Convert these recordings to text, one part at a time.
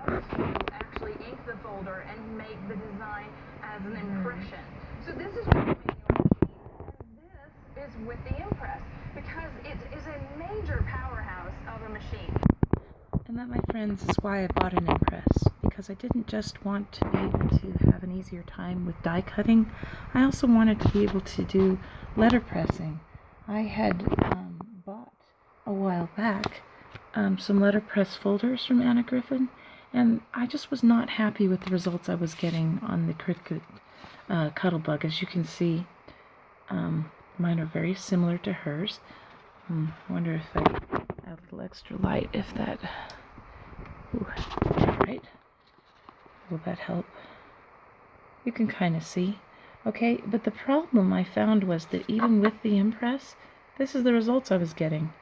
to actually ink the folder and make the design as an impression. So this is with the manual machine, and this is with the Empress, because it is a major powerhouse of a machine. And that, my friends, is why I bought an Empress, because I didn't just want to be able to have an easier time with die cutting, I also wanted to be able to do letterpressing. I had bought a while back some letterpress folders from Anna Griffin, and I just was not happy with the results I was getting on the Cricut Cuttlebug. As you can see, mine are very similar to hers. I wonder if I add a little extra light, if that... Ooh, right. Will that help? You can kind of see. Okay, but the problem I found was that even with the Empress, this is the results I was getting.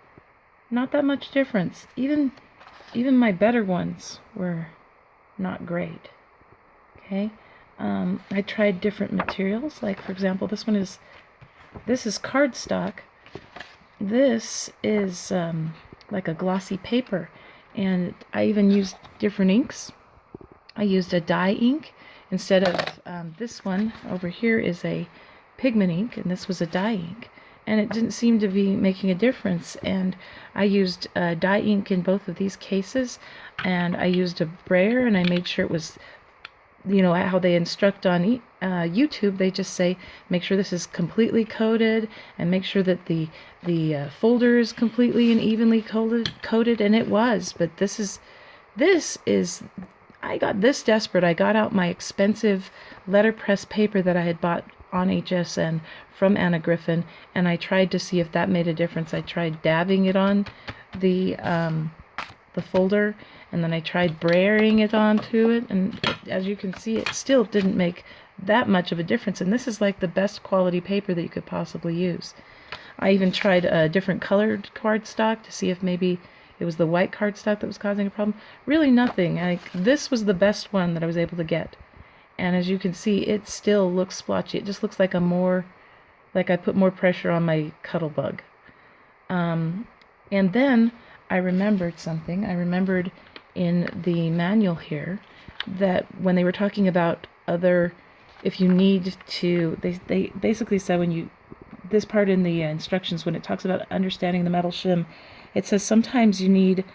Not that much difference. Even my better ones were not great. Okay, I tried different materials. Like, for example, this is cardstock. This is like a glossy paper, and I even used different inks. I used a dye ink instead of this one over here is a pigment ink, and this was a dye ink, and it didn't seem to be making a difference. And I used dye ink in both of these cases, and I used a brayer, and I made sure it was, you know, how they instruct on YouTube. They just say make sure this is completely coated, and make sure that the folder is completely and evenly coated, and it was. But this is I got this desperate. I got out my expensive letterpress paper that I had bought on HSN from Anna Griffin, and I tried to see if that made a difference. I tried dabbing it on the folder, and then I tried brayering it onto it, and as you can see, it still didn't make that much of a difference. And this is like the best quality paper that you could possibly use. I even tried a different colored cardstock to see if maybe it was the white cardstock that was causing a problem. Really nothing. This was the best one that I was able to get. And as you can see, it still looks splotchy. It just looks like I put more pressure on my Cuttlebug. And then I remembered something. I remembered in the manual here that when they were talking about if you need to, they basically said this part in the instructions, when it talks about understanding the metal shim, it says sometimes you need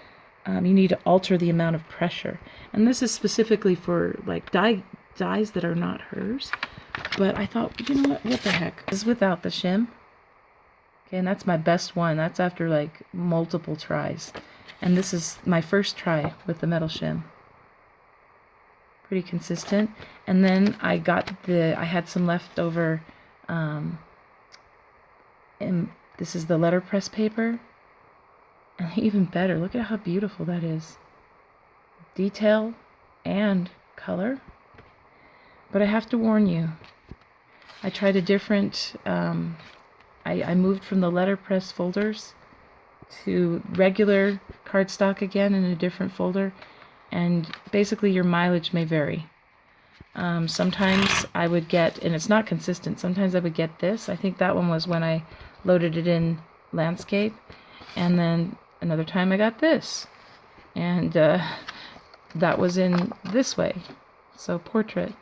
to alter the amount of pressure. And this is specifically for like dies that are not hers. But I thought, you know what the heck? This is without the shim. Okay, and that's my best one. That's after like multiple tries. And this is my first try with the metal shim. Pretty consistent. And then I had some leftover, and this is the letterpress paper. And even better, look at how beautiful that is. Detail and color. But I have to warn you, I tried a different, I moved from the letterpress folders to regular cardstock again in a different folder, and basically your mileage may vary. Sometimes I would get, and it's not consistent, sometimes I would get this. I think that one was when I loaded it in landscape, and then another time I got this, and that was in this way, so portrait.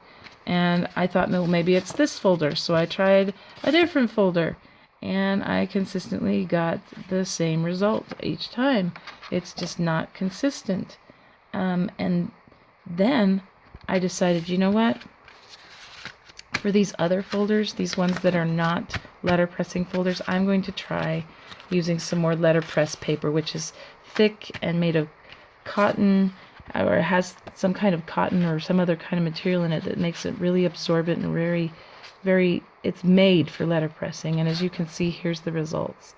And I thought, no, maybe it's this folder, so I tried a different folder, and I consistently got the same result each time. It's just not consistent. And then I decided, you know what? For these other folders, these ones that are not letterpressing folders, I'm going to try using some more letterpress paper, which is thick and made of cotton, or it has some kind of cotton or some other kind of material in it that makes it really absorbent and very, it's made for letterpressing. And as you can see, here's the results.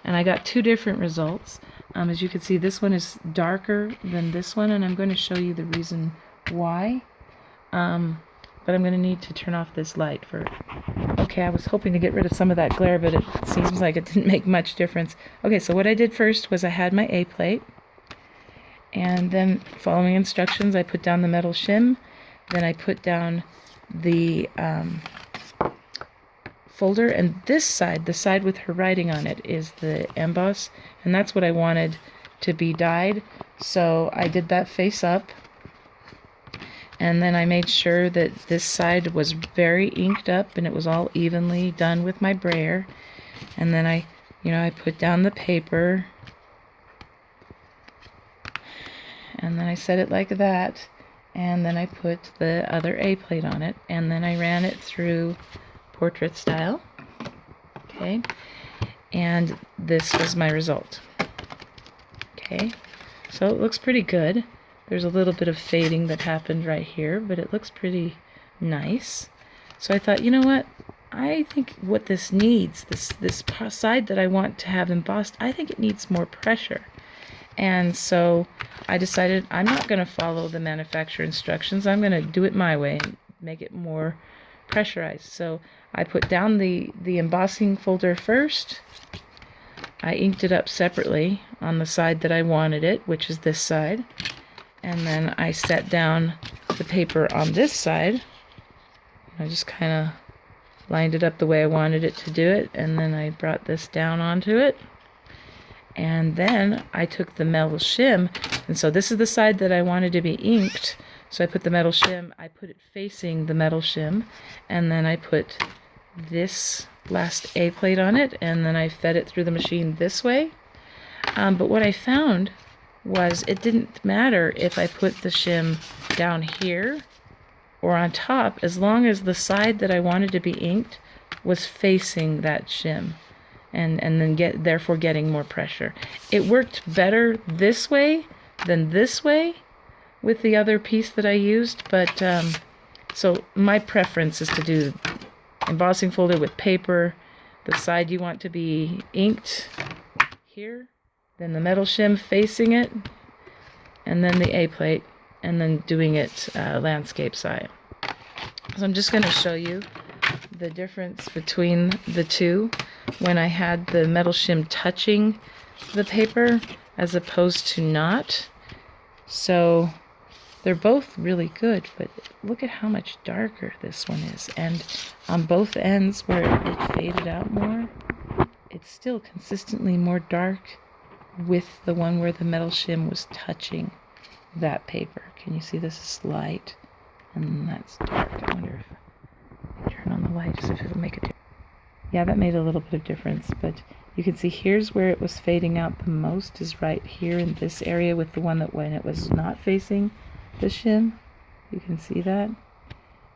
And I got two different results. As you can see, this one is darker than this one, and I'm going to show you the reason why. But I'm going to need to turn off this light for... Okay, I was hoping to get rid of some of that glare, but it seems like it didn't make much difference. Okay, so what I did first was I had my A plate, and then following instructions, I put down the metal shim, then I put down the folder, and this side, the side with her writing on it, is the emboss, and that's what I wanted to be dyed. So I did that face up, And then I made sure that this side was very inked up and it was all evenly done with my brayer. And then I put down the paper. And then I set it like that. And then I put the other A plate on it. And then I ran it through portrait style. Okay. And this was my result. Okay. So it looks pretty good. There's a little bit of fading that happened right here, but it looks pretty nice. So I thought, you know what? I think what this needs, this side that I want to have embossed, I think it needs more pressure. And so I decided I'm not going to follow the manufacturer instructions. I'm going to do it my way and make it more pressurized. So I put down the embossing folder first. I inked it up separately on the side that I wanted it, which is this side. And then I set down the paper on this side. I just kind of lined it up the way I wanted it to do it. And then I brought this down onto it. And then I took the metal shim. And so this is the side that I wanted to be inked. So I put the metal shim. I put it facing the metal shim. And then I put this last A plate on it. And then I fed it through the machine this way. But what I found was it didn't matter if I put the shim down here or on top, as long as the side that I wanted to be inked was facing that shim, and then therefore getting more pressure. It worked better this way than this way with the other piece that I used, but so my preference is to do embossing folder with paper, the side you want to be inked here, then the metal shim facing it, and then the A plate, and then doing it landscape style. So I'm just going to show you the difference between the two when I had the metal shim touching the paper as opposed to not. So they're both really good, but look at how much darker this one is. And on both ends where it faded out more, it's still consistently more dark with the one where the metal shim was touching that paper. Can you see this is light and that's dark? I wonder if I turn on the light, just if it'll make a difference. Yeah, that made a little bit of difference, but you can see here's where it was fading out the most, is right here in this area with the one that when it was not facing the shim. You can see that.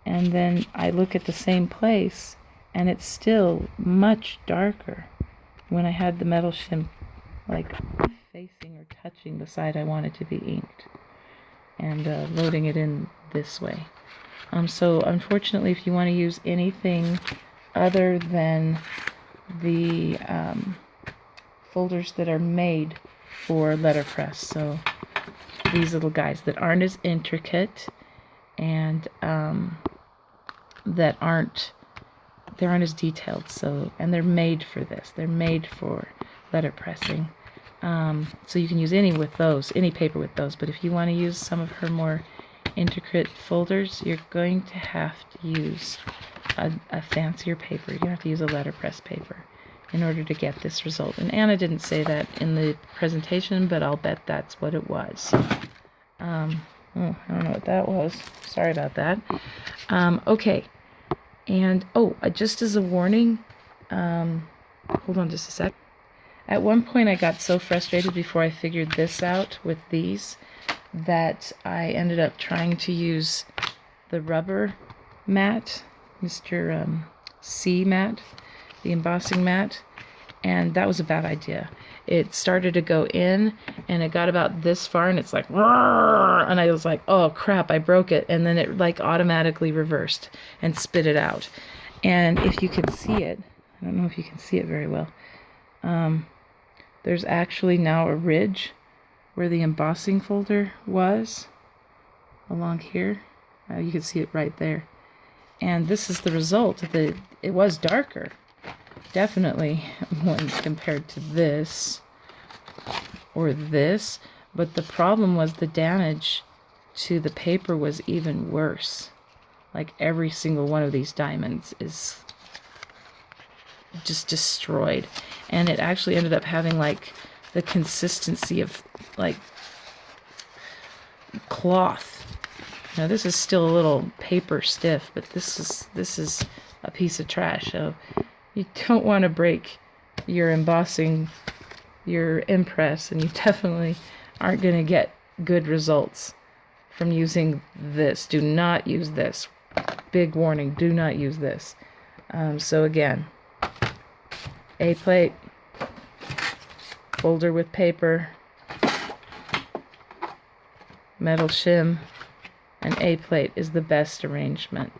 And then I look at the same place and it's still much darker when I had the metal shim like facing or touching the side I wanted to be inked, and loading it in this way. So unfortunately, if you want to use anything other than the folders that are made for letterpress, so these little guys that aren't as intricate and that aren't as detailed, and they're made for this. They're made for letterpressing. So you can use any paper with those, but if you want to use some of her more intricate folders, you're going to have to use a fancier paper. You're going to have to use a letterpress paper in order to get this result. And Anna didn't say that in the presentation, but I'll bet that's what it was. I don't know what that was. Sorry about that. Okay. And, just as a warning, hold on just a sec. At one point I got so frustrated before I figured this out with these that I ended up trying to use the rubber mat, Mr. C mat, the embossing mat, and that was a bad idea. It started to go in and it got about this far and it's like, and I was like, oh crap, I broke it, and then it like automatically reversed and spit it out. And if you can see it, I don't know if you can see it very well, there's actually now a ridge where the embossing folder was along here. You can see it right there. And this is the result. It was darker, definitely, when compared to this or this, but the problem was the damage to the paper was even worse. Like every single one of these diamonds is just destroyed, and it actually ended up having like the consistency of like cloth. Now this is still a little paper stiff, but this is a piece of trash. So you don't want to break your embossing, your Empress, and you definitely aren't going to get good results from using this. Do not use this. Big warning, do not use this. So again, A plate, folder with paper, metal shim, and A plate is the best arrangement.